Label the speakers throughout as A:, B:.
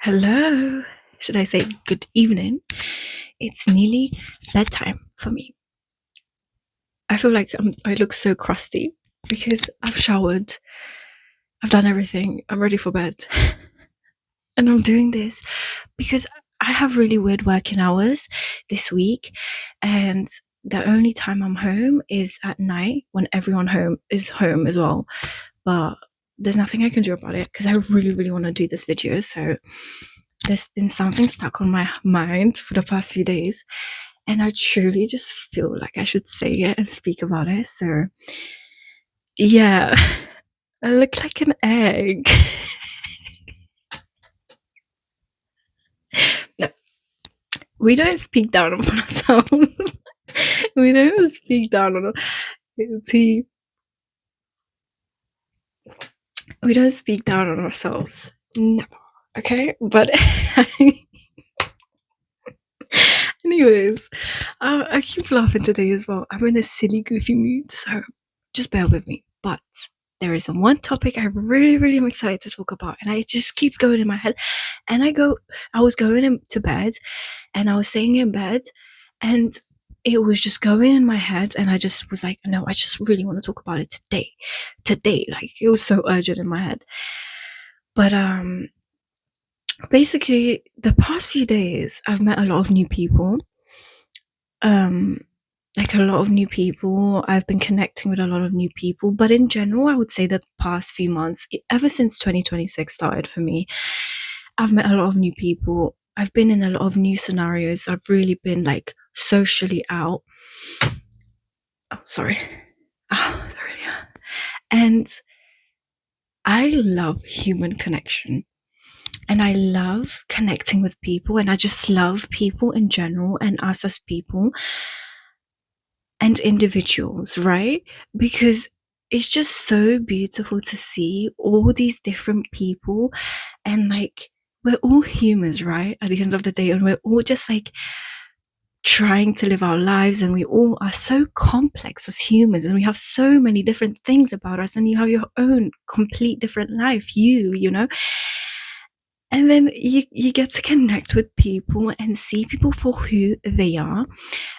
A: Hello. Should I say good evening? It's nearly bedtime for me. I feel like I look so crusty because I've showered, I've done everything, I'm ready for bed. And I'm doing this because I have really weird working hours this week, and the only time I'm home is at night when everyone home is home as well. But there's nothing I can do about it because I really, really want to do this video. So there's been something stuck on my mind for the past few days, and I truly just feel like I should say it and speak about it. So, yeah, I look like an egg. No, we don't speak down on ourselves. We don't speak down on tea. We don't speak down on ourselves. No. Okay, but anyways, I keep laughing today as well. I'm in a silly, goofy mood, so just bear with me. But there is one topic I really, really am excited to talk about, and it just keeps going in my head. And I was going to bed, and I was staying in bed, and it was just going in my head, and I just was like, no, I just really want to talk about it today. Like it was so urgent in my head. But basically, the past few days, I've met a lot of new people. Like a lot of new people. I've been connecting with a lot of new people, but in general, I would say the past few months, ever since 2026 started for me, I've met a lot of new people. I've been in a lot of new scenarios. I've really been like socially out. Oh, sorry. Oh, sorry. Yeah. And I love human connection. And I love connecting with people, and I just love people in general and us as people and individuals, right? Because it's just so beautiful to see all these different people, and like we're all humans, right? At the end of the day, and we're all just like trying to live our lives, and we all are so complex as humans, and we have so many different things about us, and you have your own complete different life, you know. And then you get to connect with people and see people for who they are.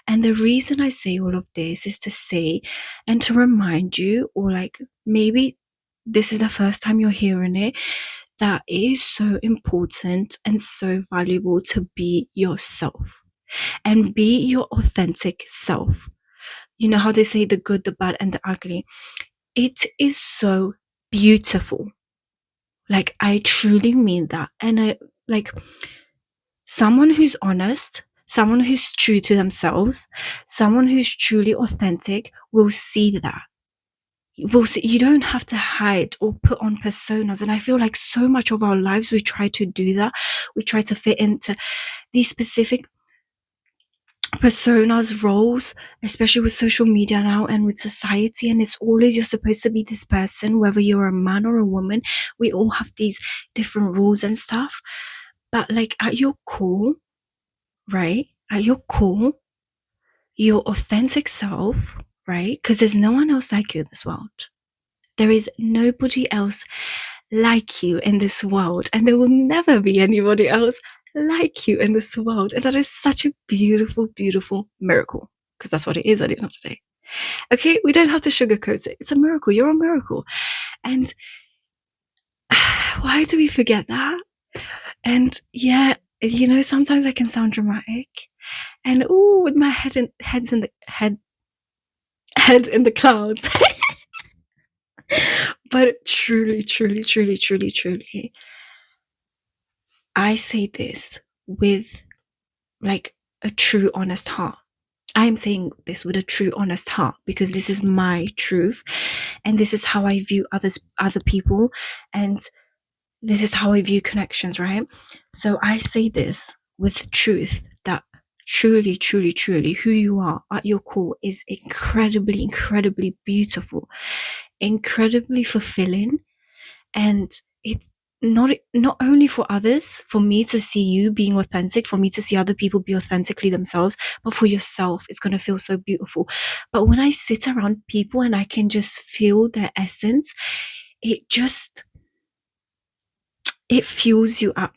A: And the reason I say all of this is to say and to remind you, or like maybe this is the first time you're hearing it, that it is so important and so valuable to be yourself and be your authentic self. You know how they say the good, the bad, and the ugly? It is so beautiful. Like, I truly mean that. And I like someone who's honest, someone who's true to themselves, someone who's truly authentic will see that. Will see, you don't have to hide or put on personas. And I feel like so much of our lives we try to do that. We try to fit into these specific personas, roles, especially with social media now and with society. And it's always you're supposed to be this person, whether you're a man or a woman. We all have these different rules and stuff. But like at your core, right? At your core, your authentic self, right? Because there's no one else like you in this world. There is nobody else like you in this world, and there will never be anybody else like you in this world. And that is such a beautiful, beautiful miracle, because that's what it is at the end of the day. Okay, we don't have to sugarcoat it. It's a miracle. You're a miracle. And why do we forget that? And yeah, you know, sometimes I can sound dramatic, and with my head in the clouds. But truly, truly, truly, truly, truly, I say this with like a true, honest heart. I am saying this with a true, honest heart because this is my truth, and this is how I view other people, and this is how I view connections, right? So I say this with truth that truly, truly, truly, who you are at your core is incredibly, incredibly beautiful, incredibly fulfilling, and it's not only for others, for me to see you being authentic, for me to see other people be authentically themselves, but for yourself, it's going to feel so beautiful. But when I sit around people and I can just feel their essence, it fuels you up.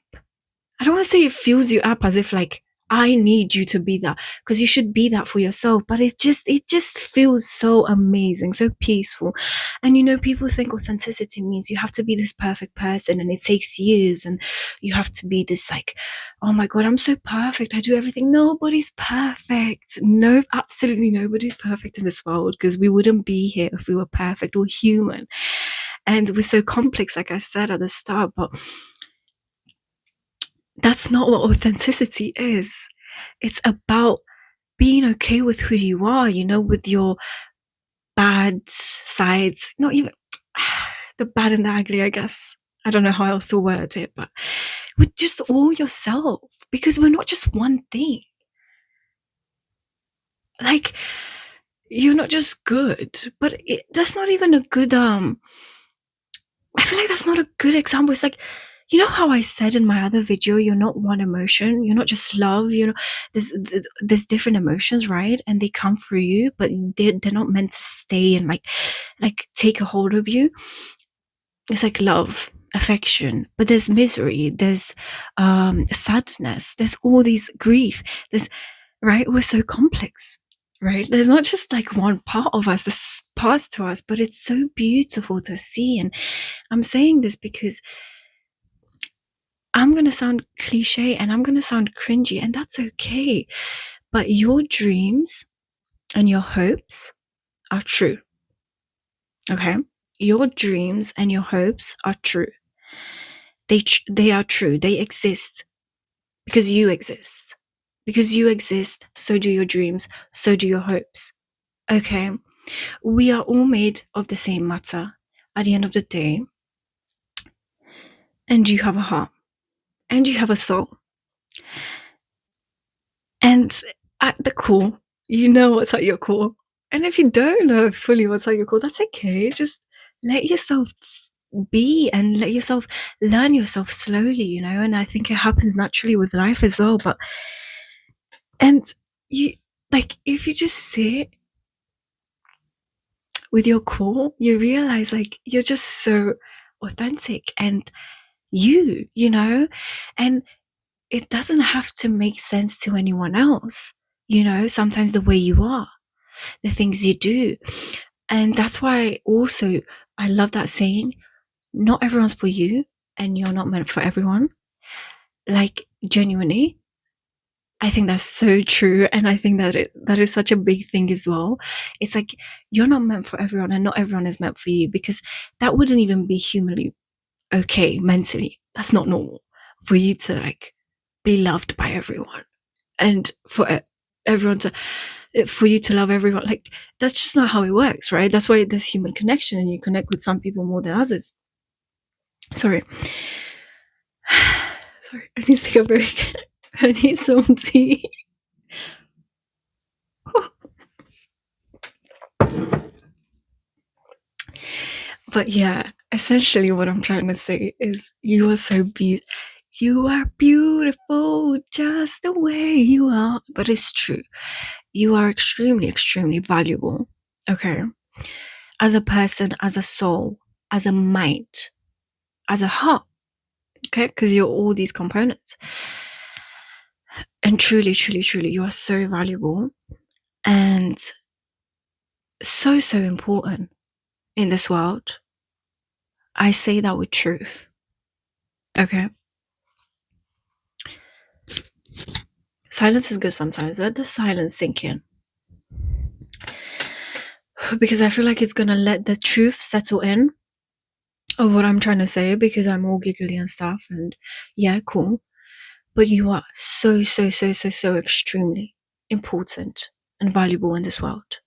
A: I don't want to say it fills you up as if like I need you to be that, because you should be that for yourself, but it just feels so amazing, so peaceful. And people think authenticity means you have to be this perfect person and it takes years, and you have to be this like, oh my god, I'm so perfect, I do everything. Nobody's perfect. No, absolutely nobody's perfect in this world, because we wouldn't be here if we were perfect. We're human, and we're so complex, like I said at the start. But that's not what authenticity is. It's about being okay with who you are, with your bad sides, not even the bad and the ugly, I guess. I don't know how else to word it, but with just all yourself, because we're not just one thing. Like, you're not just good, but that's not even a good, I feel like that's not a good example. It's like, how I said in my other video, you're not one emotion. You're not just love. There's different emotions, right? And they come through you, but they're not meant to stay and like take a hold of you. It's like love, affection, but there's misery, there's sadness, there's all these grief. There's right. We're so complex. Right, there's not just like one part of us, there's parts to us, but it's so beautiful to see. And I'm saying this because I'm going to sound cliche and I'm going to sound cringy, and that's okay. But your dreams and your hopes are true. Okay? Your dreams and your hopes are true. They are true. They exist because you exist. Because you exist, so do your dreams, so do your hopes. Okay? We are all made of the same matter at the end of the day. And you have a heart. And you have a soul. And at the core, you know what's at your core. And if you don't know fully what's at your core, that's okay. Just let yourself be and let yourself learn yourself slowly, and I think it happens naturally with life as well. And you, like, if you just sit with your core, you realize like you're just so authentic and and it doesn't have to make sense to anyone else. Sometimes the way you are, the things you do. And that's why also I love that saying, not everyone's for you and you're not meant for everyone. Like, genuinely, I think that's so true. And I think that is such a big thing as well. It's like, you're not meant for everyone and not everyone is meant for you, because that wouldn't even be humanly okay mentally. That's not normal for you to like be loved by everyone and for everyone to for you to love everyone. Like, that's just not how it works, right? That's why there's human connection and you connect with some people more than others. Sorry. Sorry, I need to take a break. I need some tea. But yeah, essentially what I'm trying to say is you are so beautiful. You are beautiful just the way you are. But it's true. You are extremely, extremely valuable. Okay. As a person, as a soul, as a mind, as a heart. Okay. Because you're all these components. And truly, truly, truly, you are so valuable and so, so important in this world. I say that with truth. Okay. Silence is good sometimes. Let the silence sink in. Because I feel like it's going to let the truth settle in of what I'm trying to say, because I'm all giggly and stuff. And yeah, cool. But you are so, so, so, so, so extremely important and valuable in this world.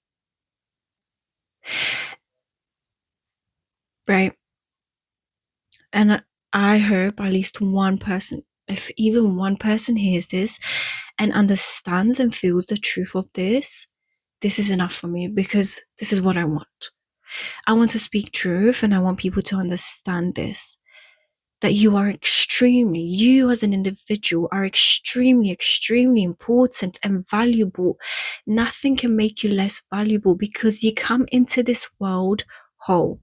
A: Right? And I hope at least one person, if even one person hears this and understands and feels the truth of this is enough for me, because this is what I want. I want to speak truth and I want people to understand this. That you as an individual are extremely, extremely important and valuable. Nothing can make you less valuable, because you come into this world whole.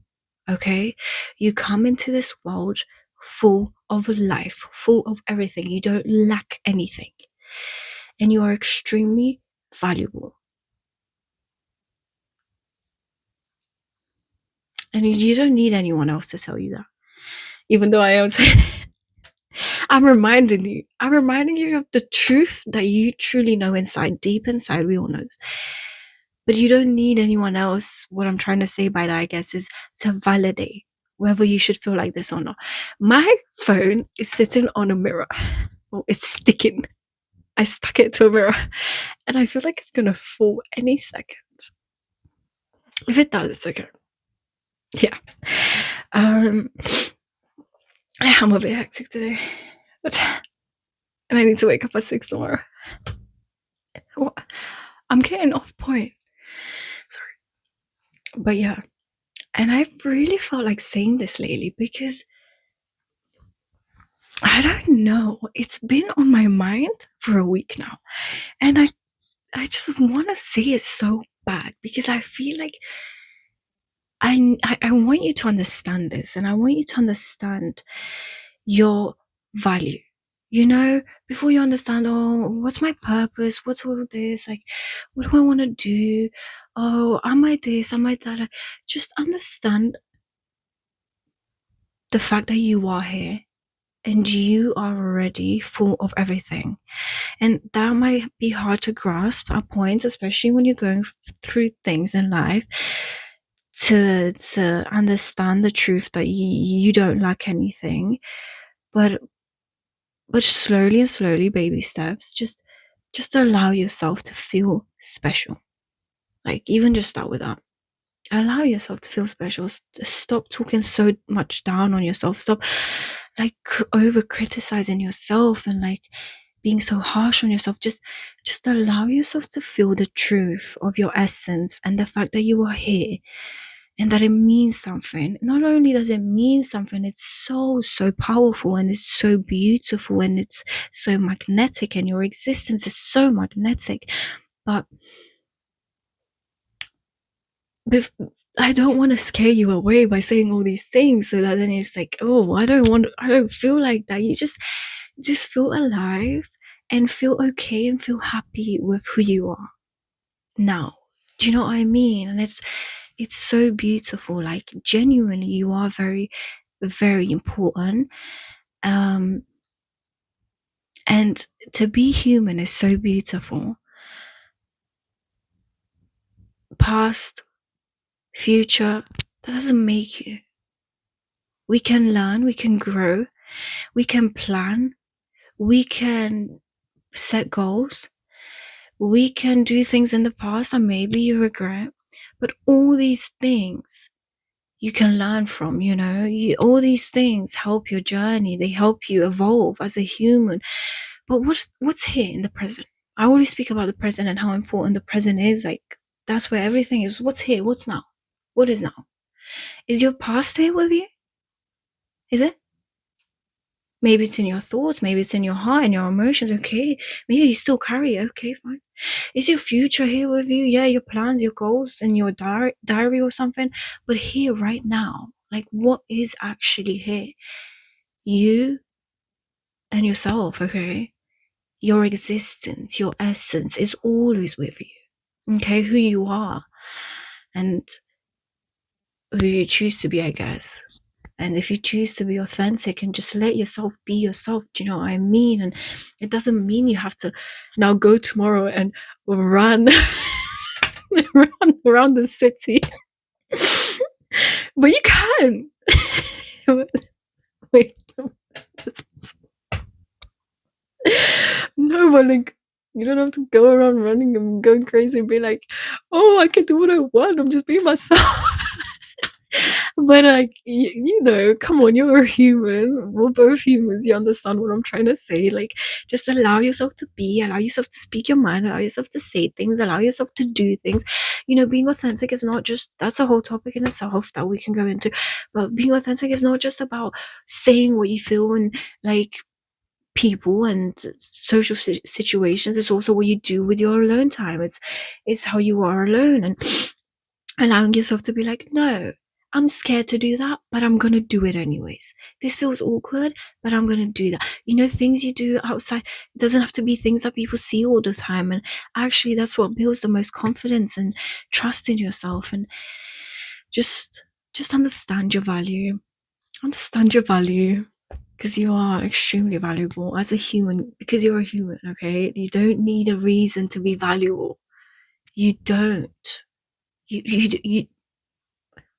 A: Okay? You come into this world full of life, full of everything. You don't lack anything. And you are extremely valuable. And you don't need anyone else to tell you that. Even though I am saying, I'm reminding you. I'm reminding you of the truth that you truly know inside, deep inside. We all know this. But you don't need anyone else. What I'm trying to say by that, I guess, is to validate whether you should feel like this or not. My phone is sitting on a mirror. Well, it's sticking. I stuck it to a mirror. And I feel like it's going to fall any second. If it does, it's okay. Yeah. I'm a bit hectic today. And I need to wake up at 6 tomorrow. What? I'm getting off point. Sorry. But yeah. And I've really felt like saying this lately because I don't know. It's been on my mind for a week now. And I just want to say it so bad because I feel like I want you to understand this, and I want you to understand your value. You know, before you understand, oh, what's my purpose? What's all this? Like, what do I want to do? Oh, am I this? Am I that? Like, just understand the fact that you are here and you are already full of everything. And that might be hard to grasp at points, especially when you're going through things in life, to understand the truth that you don't lack anything. But slowly and slowly, baby steps, just allow yourself to feel special. Like, even just start with that. Allow yourself to feel special. Stop talking so much down on yourself. Stop like over criticizing yourself and like being so harsh on yourself. Just allow yourself to feel the truth of your essence and the fact that you are here and that it means something. Not only does it mean something, it's so powerful and it's so beautiful and it's so magnetic, and your existence is so magnetic. But I don't want to scare you away by saying all these things so that then it's like, oh, I don't feel like that. You just feel alive and feel okay and feel happy with who you are now. Do you know what I mean? And it's so beautiful. Like, genuinely, you are very, very important. And to be human is so beautiful. Past, future, that doesn't make you. We can learn, we can grow, we can plan, we can set goals, we can do things in the past that maybe you regret, but all these things you can learn from, you know. All these things help your journey, they help you evolve as a human. But what's here in the present? I always speak about the present and how important the present is. Like, that's where everything is. What's here? What's now? What is now? Is your past here with you? Is it? Maybe it's in your thoughts, maybe it's in your heart and your emotions. Okay, maybe you still carry it. Okay, fine. Is your future here with you? Yeah, your plans, your goals, and your diary or something. But here, right now, like, what is actually here? You and yourself. Okay, your existence, your essence is always with you. Okay, who you are and who you choose to be, I guess. And if you choose to be authentic and just let yourself be yourself, do you know what I mean? And it doesn't mean you have to now go tomorrow and run run around the city. But you can. Wait. No, but like, you don't have to go around running and going crazy and be like, oh, I can do what I want. I'm just being myself. But like, you know, come on, you're a human. We're both humans. You understand what I'm trying to say? Like, just allow yourself to be, allow yourself to speak your mind, allow yourself to say things, allow yourself to do things. You know, being authentic is not just, that's a whole topic in itself that we can go into. But being authentic is not just about saying what you feel and like people and social situations. It's also what you do with your alone time. It's how you are alone, and allowing yourself to be like, no, I'm scared to do that, but I'm gonna do it anyways. This feels awkward, but I'm gonna do that. You know, things you do outside, it doesn't have to be things that people see all the time. And actually, that's what builds the most confidence and trust in yourself. And just understand your value. Understand your value. Because you are extremely valuable as a human, because you're a human, okay? You don't need a reason to be valuable. You don't. You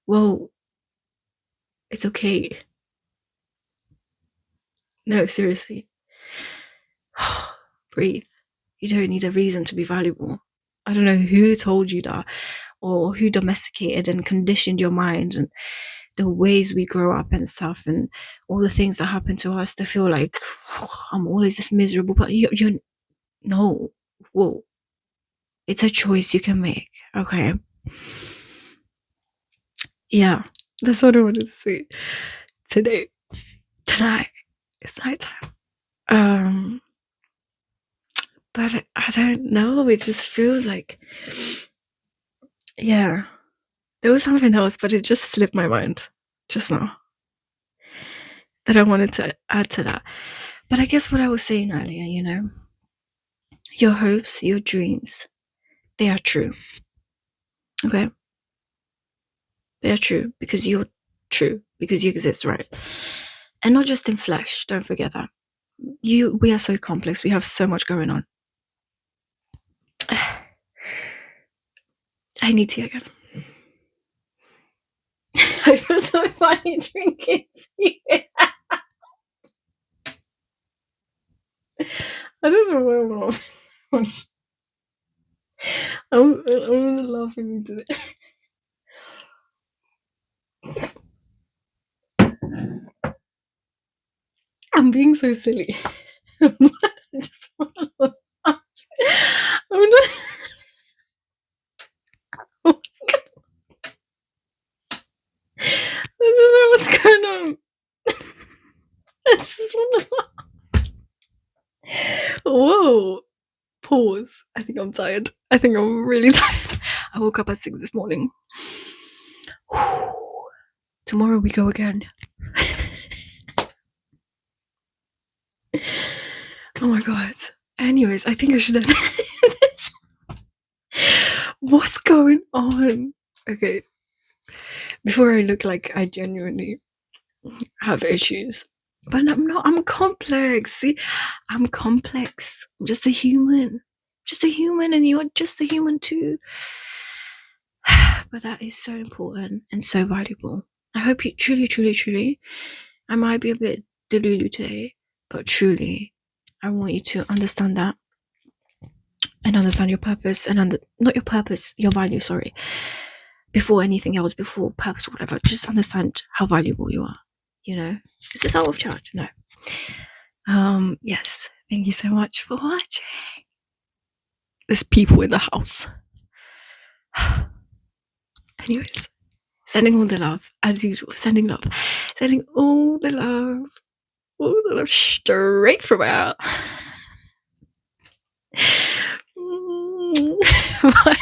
A: well, it's okay. No, seriously. Breathe. You don't need a reason to be valuable. I don't know who told you that, or who domesticated and conditioned your mind and the ways we grow up and stuff, and all the things that happen to us to feel like I'm always this miserable. But you're no. Whoa. It's a choice you can make. Okay. Yeah. That's what I wanted to say today. Tonight. It's nighttime. But I don't know. It just feels like, yeah. There was something else, but it just slipped my mind just now that I wanted to add to that. But I guess what I was saying earlier, you know, your hopes, your dreams, they are true. Okay? They are true because you're true, because you exist, right? And not just in flesh, don't forget that. We are so complex, we have so much going on. I need tea again. I feel so funny drinking tea. I don't know why I'm laughing. I'm gonna laugh at me today. I'm being so silly. I just want to laugh. I'm not. What's I don't know what's going on. I just want to laugh. Whoa. Pause. I think I'm tired. I think I'm really tired. I woke up at 6 this morning. Tomorrow we go again. Oh my god. Anyways, I think I should end this. What's going on? Okay. Before I look like I genuinely have issues. But I'm not. I'm complex. See, I'm complex. I'm just a human. Just a human, and you're just a human too. But that is so important and so valuable. I hope you truly, I might be a bit delulu today, but truly, I want you to understand that and understand your purpose and not your purpose, your value, sorry. Before anything else, before purpose or whatever, just understand how valuable you are. You know, is this out of charge? No. Yes. Thank you so much for watching. There's people in the house. Anyways, sending all the love as usual. Sending love. Sending all the love. All the love straight from out. Bye.